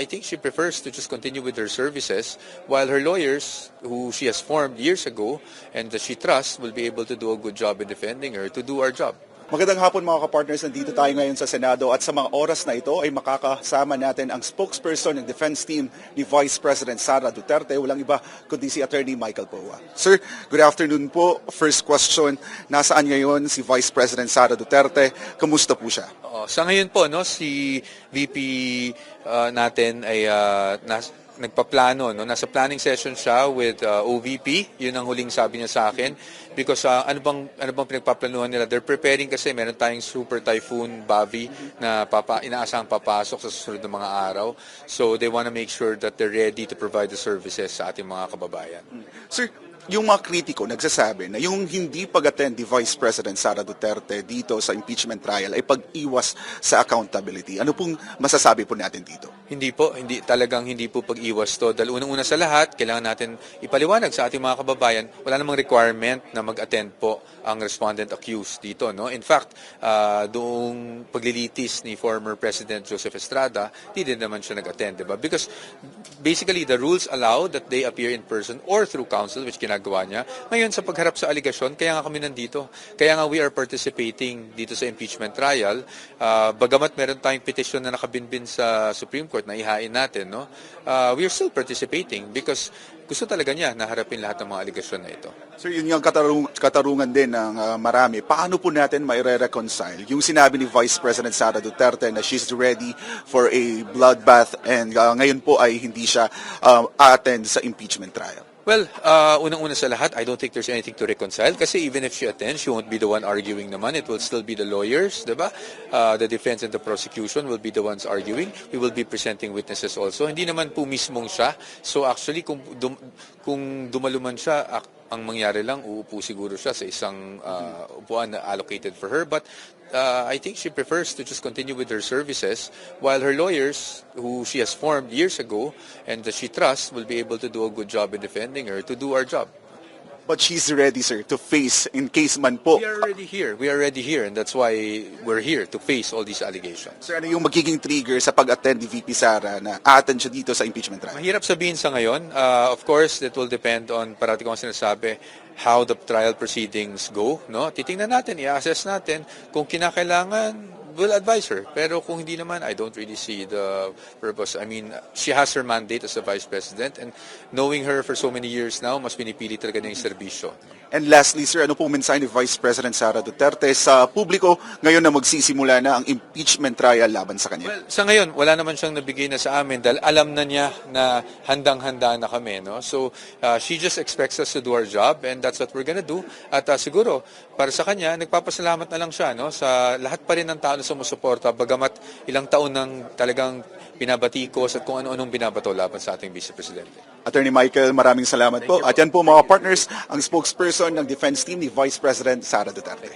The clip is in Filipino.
I think she prefers to just continue with her services while her lawyers, who she has formed years ago and that she trusts, will be able to do a good job in defending her to do our job. Magandang hapon mga kapartners, nandito tayo ngayon sa Senado at sa mga oras na ito ay makakasama natin ang spokesperson ng defense team ni Vice President Sara Duterte, walang iba kundi si Attorney Michael Poa. Sir, good afternoon po. First question, nasaan ngayon si Vice President Sara Duterte? Kamusta po siya? Sa ngayon po, no, si VP natin ay nagpaplano, no? Nasa planning session siya with OVP, yun ang huling sabi niya sa akin. Because ano bang pinagpaplanuhan nila? They're preparing kasi meron tayong Super Typhoon Bavi na inaasahang papasok sa susunod na mga araw. So they want to make sure that they're ready to provide the services sa ating mga kababayan. Sir, yung mga kritiko nagsasabi na yung hindi pag-attend ni Vice President Sara Duterte dito sa impeachment trial ay pag-iwas sa accountability. Ano pong masasabi po natin dito? Hindi po pag-iwas to. Dahil unang-una sa lahat, kailangan natin ipaliwanag sa ating mga kababayan, wala namang requirement na mag-attend po ang respondent accused dito. No? In fact, doong paglilitis ni former President Joseph Estrada, di din naman siya nag-attend. Diba? Because basically, the rules allow that they appear in person or through counsel, which ginagawa niya. Ngayon, sa pagharap sa aligasyon, kaya nga kami nandito. Kaya nga we are participating dito sa impeachment trial. Bagamat meron tayong petition na nakabinbin sa Supreme Court na ihain natin, no? We are still participating because gusto talaga niya na harapin lahat ng mga aligasyon na ito. Sir, yun yung katarungan din ng marami. Paano po natin mai-reconcile yung sinabi ni Vice President Sara Duterte na she's ready for a bloodbath and ngayon po ay hindi siya attend sa impeachment trial? Well, unang-una sa lahat, I don't think there's anything to reconcile kasi even if she attends, she won't be the one arguing naman. It will still be the lawyers, diba? The defense and the prosecution will be the ones arguing. We will be presenting witnesses also. Hindi naman po mismong siya. So actually, kung dumaluman siya, ang mangyari lang, uupo siguro siya sa isang upuan na allocated for her. But I think she prefers to just continue with her services while her lawyers, who she has formed years ago and that she trusts, will be able to do a good job in defending her to do our job. But she's ready, sir, to face in case man po. We are already here and that's why we're here to face all these allegations. Sir, ano yung magiging trigger sa pag-attend ni VP Sara na attend siya dito sa impeachment trial? Mahirap sabihin sa ngayon. Of course, it will depend on, parati ko ang sinasabi, how the trial proceedings go. No? Titingnan natin, i-assess natin. Kung kinakailangan, we'll advise her. Pero kung hindi naman, I don't really see the purpose. I mean, she has her mandate as a Vice President and knowing her for so many years now, mas pinipili talaga ng serbisyo. And lastly, sir, ano pong mensahe ni Vice President Sara Duterte sa publiko ngayon na magsisimula na ang impeachment trial laban sa kanya? Well, sa ngayon, wala naman siyang nabigay na sa amin dahil alam na niya na handang-handa na kami. No? So, she just expects us to do our job and that's what we're gonna do. At siguro, para sa kanya, nagpapasalamat na lang siya no? Sa lahat pa rin ng tao na sumusuporta, bagamat ilang taon nang talagang binabatikos at kung ano-anong binabato laban sa ating Vice Presidente. Attorney Michael, maraming salamat po. At yan po mga partners, ang spokesperson ng defense team ni Vice President Sara Duterte.